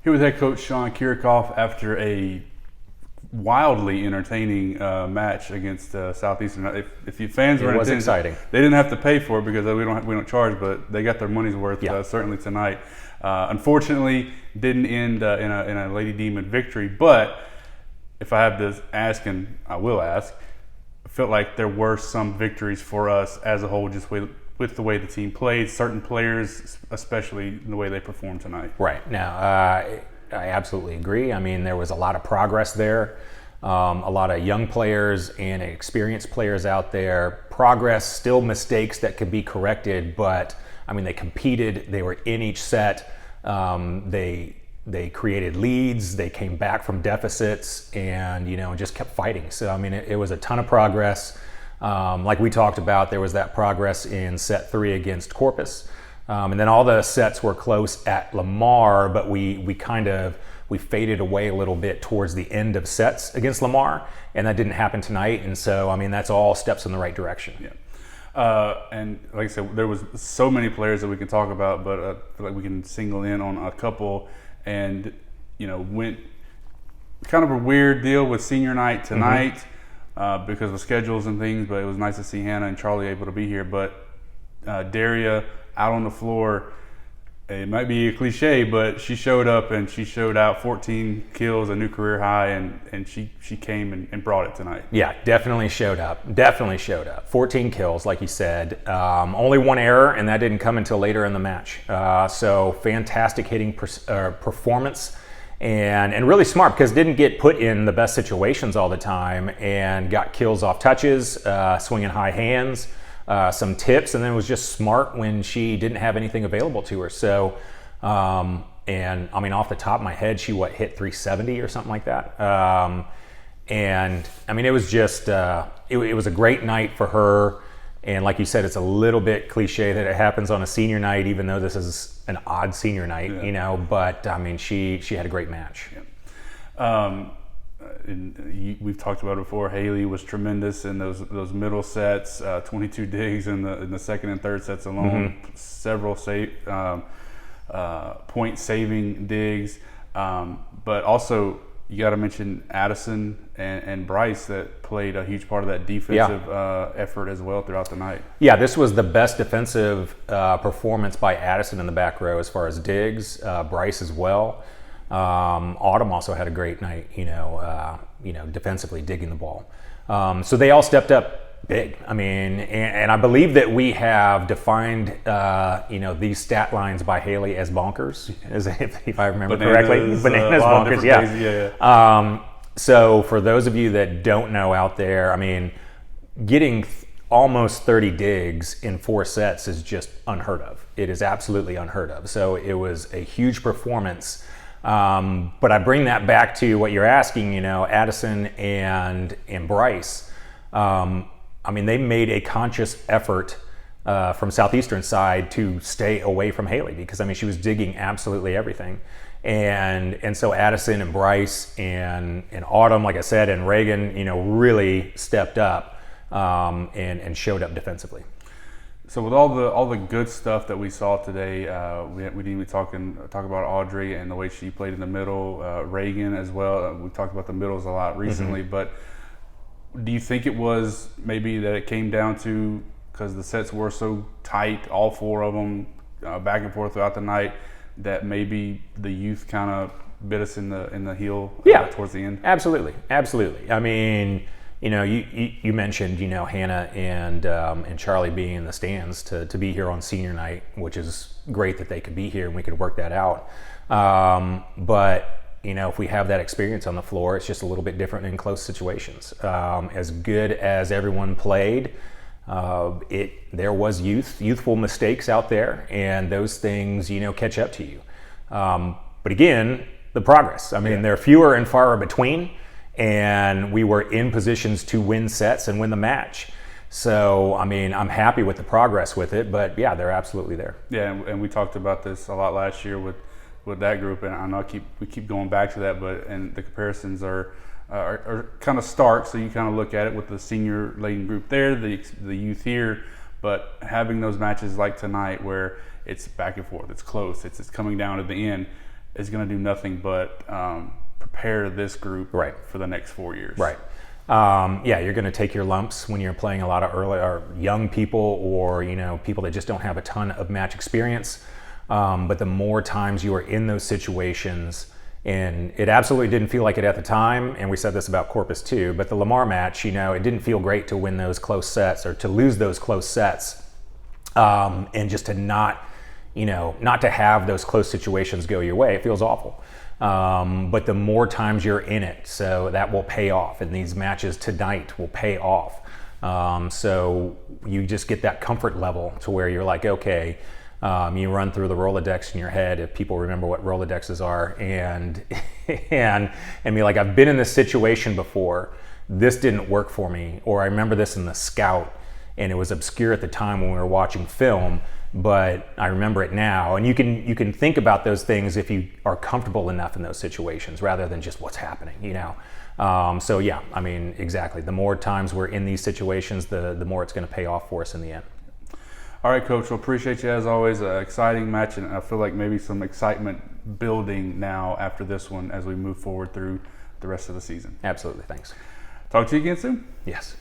Here with head coach Sean Kiracofe after a wildly entertaining match against Southeastern. If you fans were, it was exciting. They didn't have to pay for it because we don't charge, but they got their money's worth certainly tonight. Unfortunately, didn't end in a Lady Demon victory. But if I have to ask, and I will ask, I felt like there were some victories for us as a whole, just with the way the team played, certain players, especially the way they performed tonight. Right. Now, I absolutely agree. I mean, there was a lot of progress there. A lot of young players and experienced players out there. Progress, still mistakes that could be corrected, but I mean, they competed. They were in each set. They created leads. They came back from deficits and, just kept fighting. So, I mean, it was a ton of progress. Like we talked about, there was that progress in set 3 against Corpus. And then all the sets were close at Lamar, but we faded away a little bit towards the end of sets against Lamar, and that didn't happen tonight. And so, I mean, that's all steps in the right direction. Yeah. And like I said, there was so many players that we can talk about, but I feel like we can single in on a couple. And, went kind of a weird deal with senior night tonight. Because of schedules and things, but it was nice to see Hannah and Charlie able to be here. But Daria out on the floor, it might be a cliche, but she showed up and she showed out 14 kills, a new career high, and she came and brought it tonight. Yeah, definitely showed up. 14 kills, like you said. Only one error, and that didn't come until later in the match. So fantastic hitting performance. And really smart because didn't get put in the best situations all the time and got kills off touches, swinging high hands, some tips, and then was just smart when she didn't have anything available to her. So, and I mean, off the top of my head, she hit 370 or something like that. And I mean, it was just, it was a great night for her. And like you said, it's a little bit cliche that it happens on a senior night, even though this is an odd senior night, but I mean, she had a great match. Yeah. We've talked about it before. Haley was tremendous in those middle sets, 22 digs in the second and third sets alone, several point saving digs. But also, you got to mention Addison and Bryce that played a huge part of that defensive effort as well throughout the night. Yeah, this was the best defensive performance by Addison in the back row as far as digs. Bryce as well. Autumn also had a great night, defensively digging the ball. So they all stepped up big. I mean, and I believe that we have defined, these stat lines by Haley as bonkers, if I remember correctly. Bananas, bonkers, yeah. So for those of you that don't know out there, I mean, getting almost 30 digs in 4 sets is just unheard of. It is absolutely unheard of. So it was a huge performance. But I bring that back to what you're asking, Addison and Bryce. I mean, they made a conscious effort from Southeastern side to stay away from Haley because, I mean, she was digging absolutely everything. And so Addison and Bryce and Autumn, like I said, and Reagan, really stepped up and showed up defensively. So with all the good stuff that we saw today, we didn't even talk about Audrey and the way she played in the middle, Reagan as well. We talked about the middles a lot recently, but do you think it was maybe that it came down to because the sets were so tight, all 4 of them back and forth throughout the night, that maybe the youth kind of bit us in the heel towards the end? Absolutely. I mean, you mentioned Hannah and Charlie being in the stands to be here on senior night, which is great that they could be here and we could work that out. But if we have that experience on the floor, it's just a little bit different in close situations. As good as everyone played, there was youthful mistakes out there, and those things, catch up to you. But again, the progress. I mean, they're fewer and far between, and we were in positions to win sets and win the match. So, I mean, I'm happy with the progress with it, but yeah, they're absolutely there. Yeah, and we talked about this a lot last year with that group, and I know we keep going back to that, and the comparisons are kind of stark. So you kind of look at it with the senior laden group there, the youth here, but having those matches like tonight where it's back and forth, it's close, it's coming down to the end. is going to do nothing but prepare this group Right. for the next 4 years. Right. Yeah, you're going to take your lumps when you're playing a lot of early or young people, or people that just don't have a ton of match experience. But the more times you are in those situations, and it absolutely didn't feel like it at the time, and we said this about Corpus too, but the Lamar match, it didn't feel great to win those close sets or to lose those close sets, and just to not to have those close situations go your way. It feels awful. But the more times you're in it, so that will pay off, and these matches tonight will pay off. So you just get that comfort level to where you're like, okay, you run through the Rolodex in your head, if people remember what Rolodexes are, and be like, I've been in this situation before. This didn't work for me, or I remember this in the scout, and it was obscure at the time when we were watching film, but I remember it now. And you can think about those things if you are comfortable enough in those situations, rather than just what's happening. So yeah, I mean, exactly. The more times we're in these situations, the more it's going to pay off for us in the end. All right, Coach. Well, appreciate you as always. Exciting match, and I feel like maybe some excitement building now after this one as we move forward through the rest of the season. Absolutely. Thanks. Talk to you again soon. Yes.